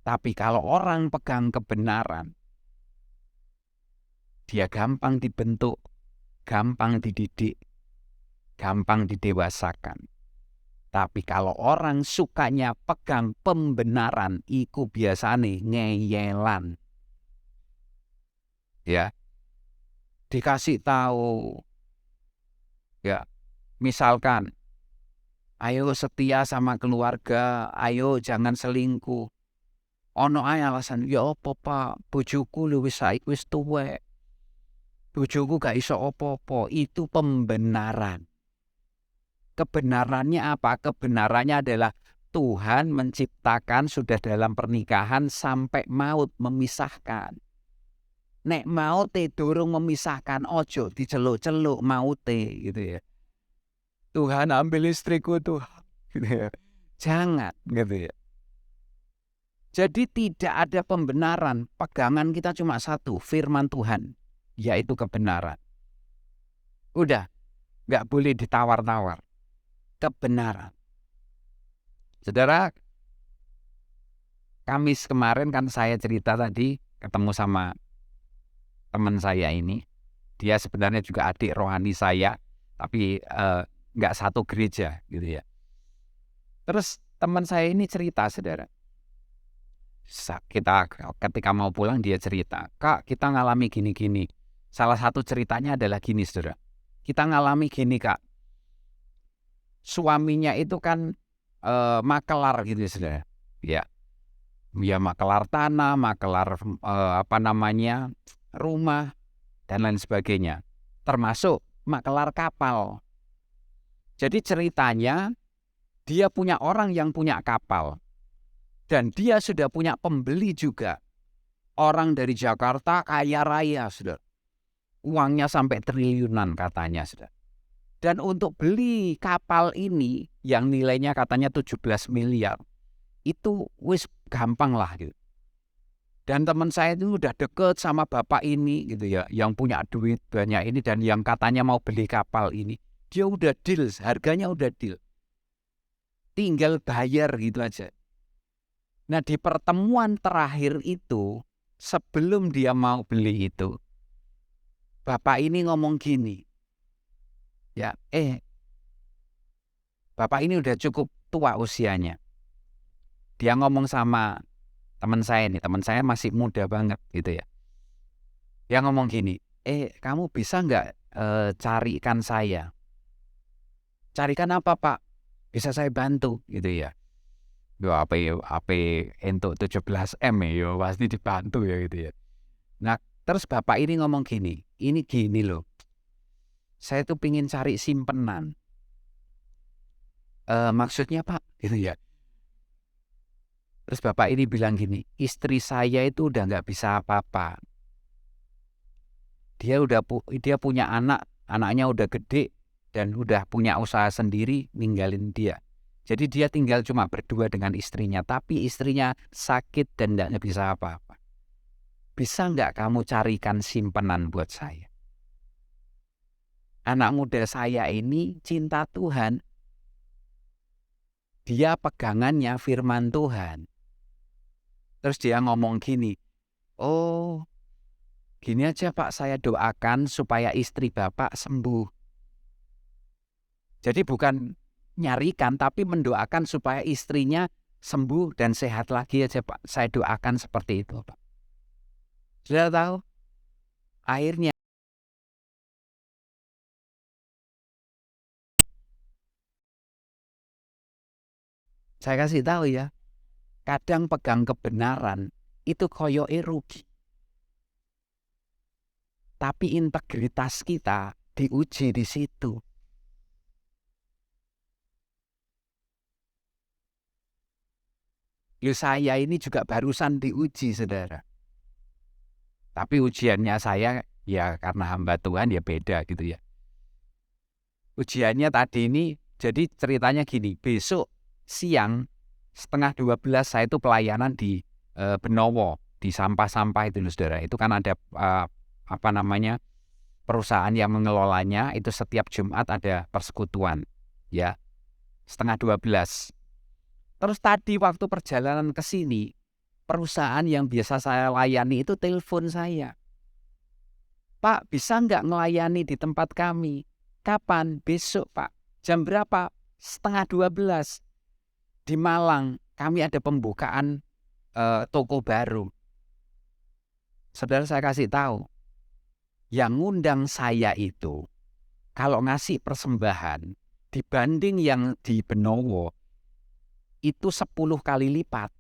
Tapi kalau orang pegang kebenaran, dia gampang dibentuk, gampang dididik, gampang didewasakan. Tapi kalau orang sukanya pegang pembenaran, iku biasane ngeyelan. Ya, dikasih tahu. Ya, misalkan, ayo setia sama keluarga, ayo jangan selingkuh. Ono ae alasan, ya apa Pak, bojoku lu wis saiki wis tuwek. Bojoku gak iso apa-apa, itu pembenaran. Kebenarannya apa? Kebenarannya adalah Tuhan menciptakan sudah dalam pernikahan sampai maut memisahkan. Nek maute durung memisahkan, ojo diceluk-celuk maute gitu ya. Tuhan ambil istriku Tuhan, gitu ya. Jangan gitu ya. Jadi tidak ada pembenaran, pegangan kita cuma satu, firman Tuhan, yaitu kebenaran. Udah, nggak boleh ditawar-tawar. Kebenaran. Saudara, Kamis kemarin kan saya cerita tadi ketemu sama teman saya ini. Dia sebenarnya juga adik rohani saya, tapi nggak satu gereja gitu ya. Terus teman saya ini cerita, saudara. Kita ketika mau pulang dia cerita, Kak kita ngalami gini-gini. Salah satu ceritanya adalah gini, saudara. Kita ngalami gini, Kak. Suaminya itu kan makelar gitu, saudara. Ya, makelar tanah, makelar rumah dan lain sebagainya. Termasuk makelar kapal. Jadi ceritanya dia punya orang yang punya kapal. Dan dia sudah punya pembeli juga. Orang dari Jakarta kaya raya, saudara. Uangnya sampai triliunan katanya, saudara. Dan untuk beli kapal ini yang nilainya katanya 17 miliar, itu wis gampang lah gitu. Dan teman saya itu udah deket sama bapak ini gitu ya, yang punya duit banyak ini dan yang katanya mau beli kapal ini. Dia udah deal, harganya udah deal. Tinggal bayar gitu aja. Nah di pertemuan terakhir itu, sebelum dia mau beli itu, bapak ini ngomong gini, ya bapak ini udah cukup tua usianya. Dia ngomong sama teman saya nih, teman saya masih muda banget gitu ya. Dia ngomong gini, kamu bisa nggak carikan saya? Carikan apa Pak? Bisa saya bantu gitu ya. Yo apa untuk 17 M ya pasti dibantu ya gitu ya. Nah terus bapak ini ngomong gini, ini gini loh. Saya tuh pingin cari simpenan. Maksudnya Pak gitu ya. Terus bapak ini bilang gini, istri saya itu udah nggak bisa apa-apa. Dia punya anak, anaknya udah gede dan udah punya usaha sendiri, ninggalin dia. Jadi dia tinggal cuma berdua dengan istrinya, tapi istrinya sakit dan nggak bisa apa-apa. Bisa nggak kamu carikan simpenan buat saya? Anak muda saya ini cinta Tuhan. Dia pegangannya firman Tuhan. Terus dia ngomong gini, oh gini aja Pak, saya doakan supaya istri Bapak sembuh. Jadi bukan nyarikan, tapi mendoakan supaya istrinya sembuh dan sehat lagi aja Pak. Saya doakan seperti itu Pak. Sudah tahu? Akhirnya saya kasih tahu ya, kadang pegang kebenaran itu koyoke rugi. Tapi integritas kita diuji di situ. Saya ini juga barusan diuji, saudara. Tapi ujiannya saya ya karena hamba Tuhan ya beda gitu ya. Ujiannya tadi ini, jadi ceritanya gini, besok siang 11:30 saya itu pelayanan di Benowo, di sampah-sampah itu saudara. Itu kan ada perusahaan yang mengelolanya, itu setiap Jumat ada persekutuan ya, 11:30. Terus tadi waktu perjalanan ke sini, perusahaan yang biasa saya layani itu telepon saya. Pak, bisa nggak ngelayani di tempat kami? Kapan? Besok, Pak. Jam berapa? 11:30. Di Malang, kami ada pembukaan toko baru. Saudara, saya kasih tahu, yang ngundang saya itu, kalau ngasih persembahan, dibanding yang di Benowo, itu 10 kali lipat.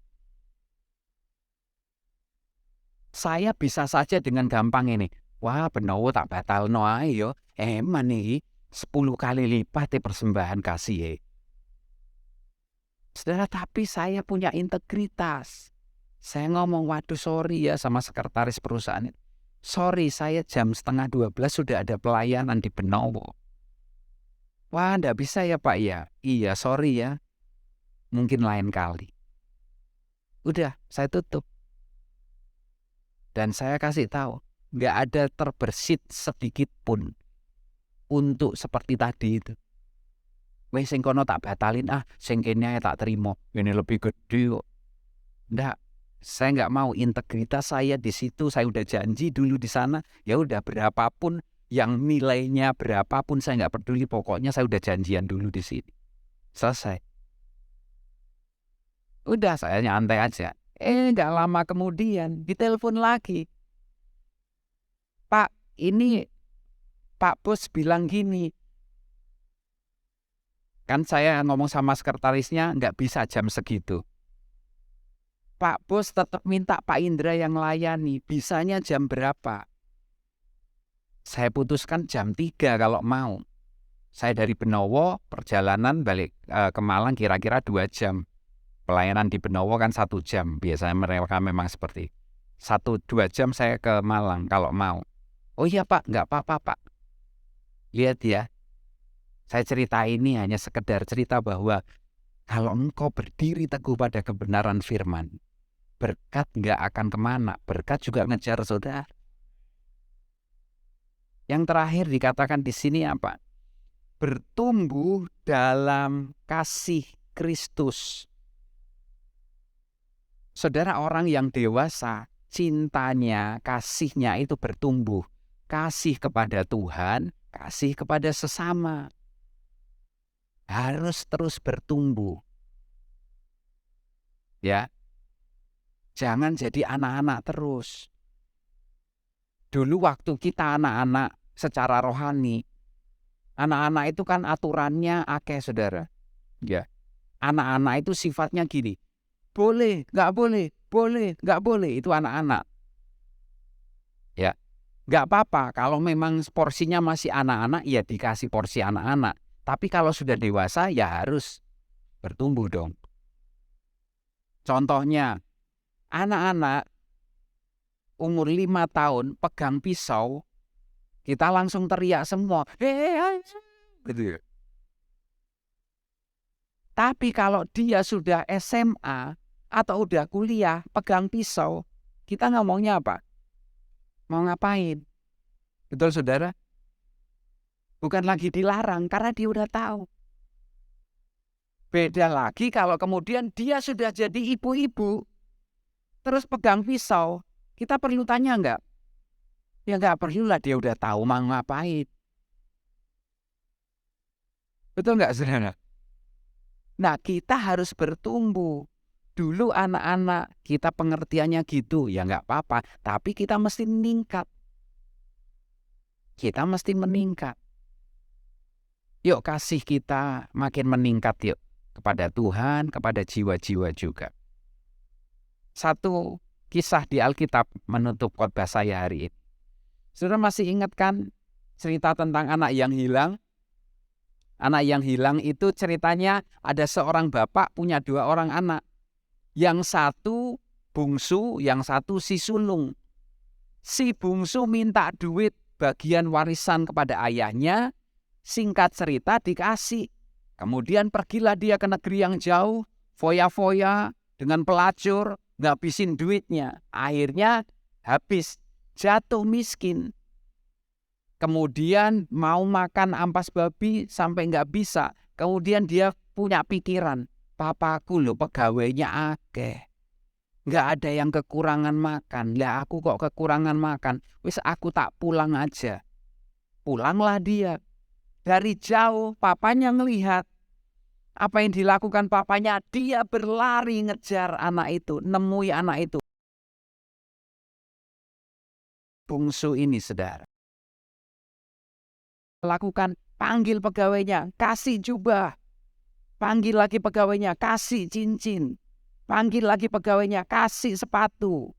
Saya bisa saja dengan gampang ini, wah Benowo tak batal no ayo, eman nih 10 kali lipat persembahan kasih. Saudara, tapi saya punya integritas. Saya ngomong, waduh sorry ya sama sekretaris perusahaan itu. Sorry, saya jam 11:30 sudah ada pelayanan di Benowo. Wah, enggak bisa ya Pak ya? Iya, sorry ya. Mungkin lain kali. Udah, saya tutup. Dan saya kasih tahu, enggak ada terbersit sedikit pun untuk seperti tadi itu. Weh sing kono tak batalin sing kene tak terima. Ini lebih gede kok. Enggak. Saya nggak mau, integritas saya di situ, saya udah janji dulu di sana, ya udah berapapun yang nilainya berapapun saya nggak peduli, pokoknya saya udah janjian dulu di sini. Selesai. Udah saya nyantai aja. Nggak lama kemudian ditelepon lagi. Pak, ini Pak Bos bilang gini. Kan saya ngomong sama sekretarisnya nggak bisa jam segitu. Pak Bos tetap minta Pak Indra yang layani, bisanya jam berapa? Saya putuskan jam 3 kalau mau. Saya dari Benowo, perjalanan balik ke Malang kira-kira 2 jam. Pelayanan di Benowo kan 1 jam, biasanya mereka memang seperti 1-2 jam saya ke Malang kalau mau. Oh iya Pak, nggak apa-apa Pak. Lihat ya, saya cerita ini hanya sekedar cerita bahwa kalau engkau berdiri teguh pada kebenaran firman, berkat nggak akan kemana, berkat juga ngejar saudara. Yang terakhir dikatakan di sini apa? Bertumbuh dalam kasih Kristus. Saudara, orang yang dewasa, cintanya, kasihnya itu bertumbuh. Kasih kepada Tuhan, kasih kepada sesama. Harus terus bertumbuh. Ya. Jangan jadi anak-anak terus. Dulu waktu kita anak-anak secara rohani, anak-anak itu kan aturannya akeh saudara. Ya, anak-anak itu sifatnya gini, boleh, nggak boleh, boleh, nggak boleh, itu anak-anak. Ya, nggak apa-apa kalau memang porsinya masih anak-anak, ya dikasih porsi anak-anak. Tapi kalau sudah dewasa, ya harus bertumbuh dong. Contohnya, anak-anak umur 5 tahun pegang pisau, kita langsung teriak semua, gitu ya. Tapi kalau dia sudah SMA atau udah kuliah pegang pisau, kita ngomongnya apa? Mau ngapain? Betul saudara? Bukan lagi dilarang karena dia udah tahu. Beda lagi kalau kemudian dia sudah jadi ibu-ibu, terus pegang pisau, kita perlu tanya enggak? Ya enggak perlu lah, dia udah tahu mau ngapain. Betul enggak saudara? Nah, kita harus bertumbuh. Dulu anak-anak kita pengertiannya gitu, ya enggak apa-apa. Tapi kita mesti meningkat. Kita mesti meningkat. Yuk kasih kita makin meningkat yuk. Kepada Tuhan, kepada jiwa-jiwa juga. Satu kisah di Alkitab menutup khotbah saya hari ini. Saudara masih ingat kan cerita tentang anak yang hilang. Anak yang hilang itu ceritanya ada seorang bapak punya 2 orang anak. Yang satu bungsu, yang satu si sulung. Si bungsu minta duit bagian warisan kepada ayahnya. Singkat cerita dikasih. Kemudian pergilah dia ke negeri yang jauh, foya-foya dengan pelacur, ngabisin duitnya. Akhirnya habis, jatuh miskin. Kemudian mau makan ampas babi sampai nggak bisa. Kemudian dia punya pikiran, papaku loh pegawainya akeh. Nggak ada yang kekurangan makan. Lah aku kok kekurangan makan. Wis aku tak pulang aja. Pulanglah dia. Dari jauh papanya ngelihat. Apa yang dilakukan papanya? Dia berlari ngejar anak itu. Nemui anak itu. Bungsu ini saudara. Lakukan, panggil pegawainya, kasih jubah. Panggil lagi pegawainya, kasih cincin. Panggil lagi pegawainya, kasih sepatu.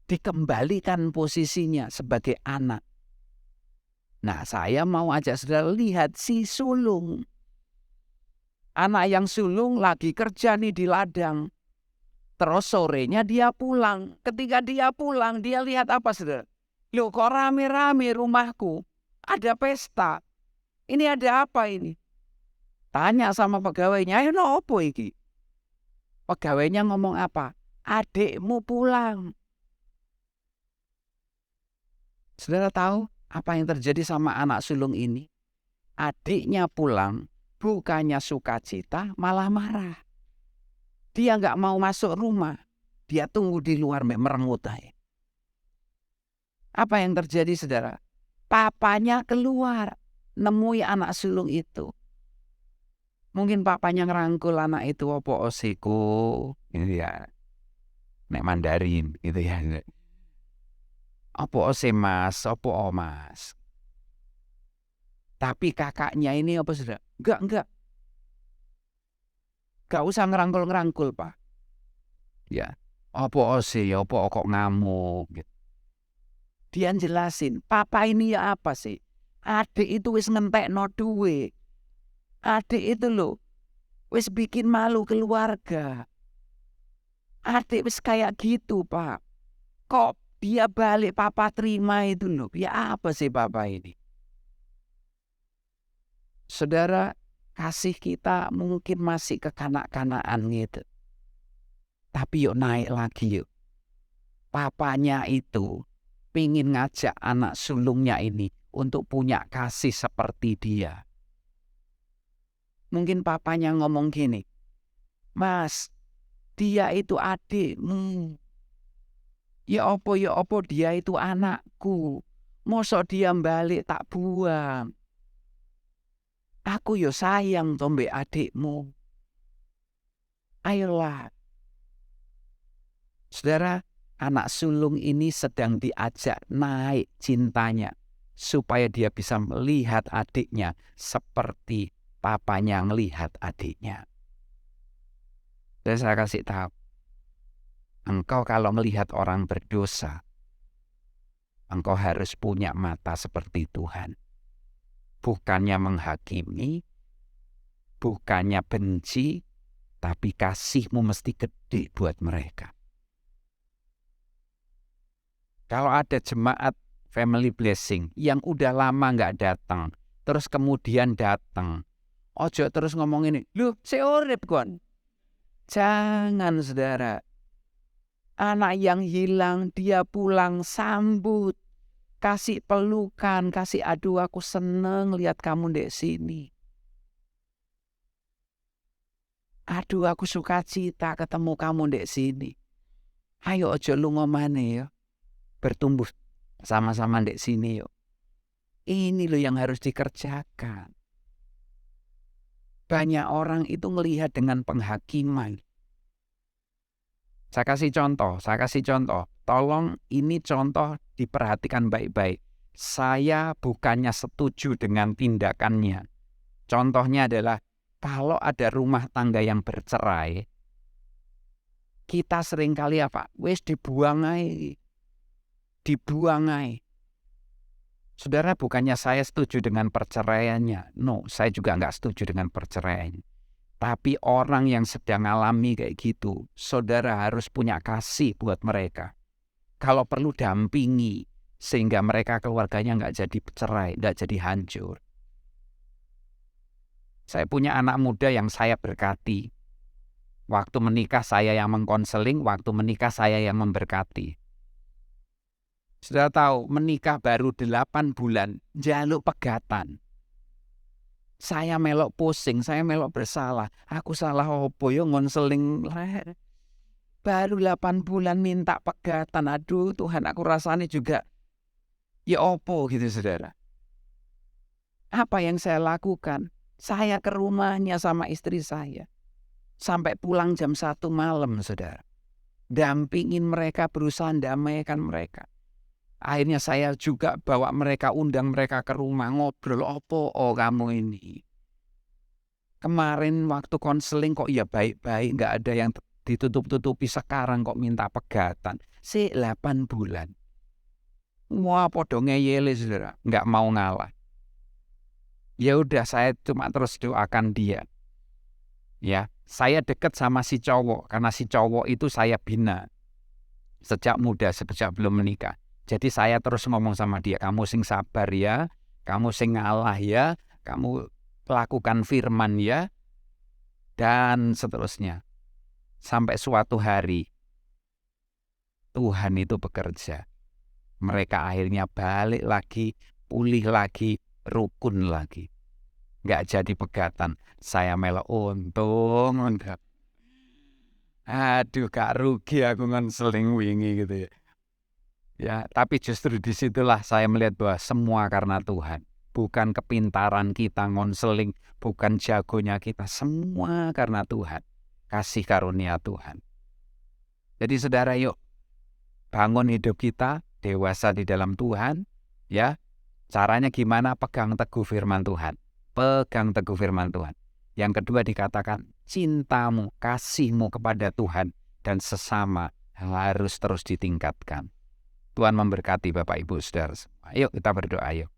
Dikembalikan posisinya sebagai anak. Nah, saya mau ajak saudara lihat si sulung. Anak yang sulung lagi kerja nih di ladang. Terus sorenya dia pulang. Ketika dia pulang, dia lihat apa saudara? Loh kok rame-rame rumahku? Ada pesta. Ini ada apa ini? Tanya sama pegawainya, ayo no opo iki? Pegawainya ngomong apa? Adikmu pulang. Saudara tahu apa yang terjadi sama anak sulung ini? Adiknya pulang, bukannya sukacita, malah marah. Dia nggak mau masuk rumah. Dia tunggu di luar merengut. Apa yang terjadi saudara? Papanya keluar, nemui anak sulung itu. Mungkin papanya ngerangkul anak itu, opo osiku, gitu ya. Nek Mandarin, gitu ya. Opo ose mas, opo omas. Tapi kakaknya ini apa sudah? Enggak. Gak usah ngerangkul-ngerangkul, Pak. Ya. Opo ose, ya opo kok ngamuk. Gitu. Dia jelasin, papa ini ya apa sih? Adik itu wis ngentekno duwe. Adik itu loh, wis bikin malu keluarga. Adik wis kayak gitu, Pak. Kok dia balik papa terima itu loh. Ya apa sih papa ini? Saudara, kasih kita mungkin masih kekanak-kanakan gitu. Tapi yuk naik lagi yuk. Papanya itu pingin ngajak anak sulungnya ini untuk punya kasih seperti dia. Mungkin papanya ngomong gini, Mas, dia itu adikmu. Ya opo dia itu anakku. Mosok dia balik tak buang. Aku yo sayang tombe adikmu. Ayolah. Saudara, anak sulung ini sedang diajak naik cintanya. Supaya dia bisa melihat adiknya seperti papanya melihat adiknya. Dan saya kasih tahu. Engkau kalau melihat orang berdosa, engkau harus punya mata seperti Tuhan. Bukannya menghakimi, bukannya benci, tapi kasihmu mesti gede buat mereka. Kalau ada jemaat family blessing yang udah lama nggak datang, terus kemudian datang, ojo terus ngomong ini, loh seorep kon. Jangan saudara. Anak yang hilang dia pulang sambut. Kasih pelukan, kasih aduh aku seneng lihat kamu dek sini. Aduh aku suka cita ketemu kamu dek sini. Ayo ojo lu ngomane ya. Bertumbuh sama-sama dek sini yuk. Ini loh yang harus dikerjakan. Banyak orang itu melihat dengan penghakiman. Saya kasih contoh. Tolong ini contoh diperhatikan baik-baik. Saya bukannya setuju dengan tindakannya. Contohnya adalah kalau ada rumah tangga yang bercerai, kita seringkali apa? Wes dibuang aja. Saudara, bukannya saya setuju dengan perceraiannya. No, saya juga nggak setuju dengan perceraian. Tapi orang yang sedang alami kayak gitu, saudara harus punya kasih buat mereka. Kalau perlu dampingi, sehingga mereka keluarganya nggak jadi cerai, nggak jadi hancur. Saya punya anak muda yang saya berkati. Waktu menikah saya yang mengkonseling, waktu menikah saya yang memberkati. Sudah tahu, menikah baru 8 bulan, jaluk pegatan. Saya melok pusing, saya melok bersalah. Aku salah opo yo ngonseling. Baru 8 bulan minta pegatan. Aduh Tuhan, aku rasanya juga ya opo gitu saudara. Apa yang saya lakukan? Saya ke rumahnya sama istri saya. Sampai pulang jam 1 malam saudara. Dampingin mereka, berusaha damaikan mereka. Akhirnya saya juga bawa mereka, undang mereka ke rumah, ngobrol, opo kamu ini. Kemarin waktu konseling kok ya baik-baik, nggak ada yang ditutup-tutupi, sekarang kok minta pegatan. 8 bulan. Wah, podo ngeyele saudara, nggak mau ngalah. Ya udah, saya cuma terus doakan dia. Ya, saya dekat sama si cowok, karena si cowok itu saya bina sejak muda, sejak belum menikah. Jadi saya terus ngomong sama dia, kamu sing sabar ya, kamu sing ngalah ya, kamu lakukan firman ya, dan seterusnya. Sampai suatu hari, Tuhan itu bekerja. Mereka akhirnya balik lagi, pulih lagi, rukun lagi. Nggak jadi pegatan. Saya melok untung. Aduh, gak rugi aku ngonseling wingi gitu ya. Ya, tapi justru disitulah saya melihat bahwa semua karena Tuhan. Bukan kepintaran kita ngonseling, bukan jagonya kita, semua karena Tuhan. Kasih karunia Tuhan. Jadi saudara, yuk bangun hidup kita dewasa di dalam Tuhan, ya. Caranya gimana? Pegang teguh firman Tuhan. Pegang teguh firman Tuhan. Yang kedua dikatakan cintamu, kasihmu kepada Tuhan dan sesama harus terus ditingkatkan. Tuhan memberkati Bapak Ibu Saudara. Ayo kita berdoa yuk.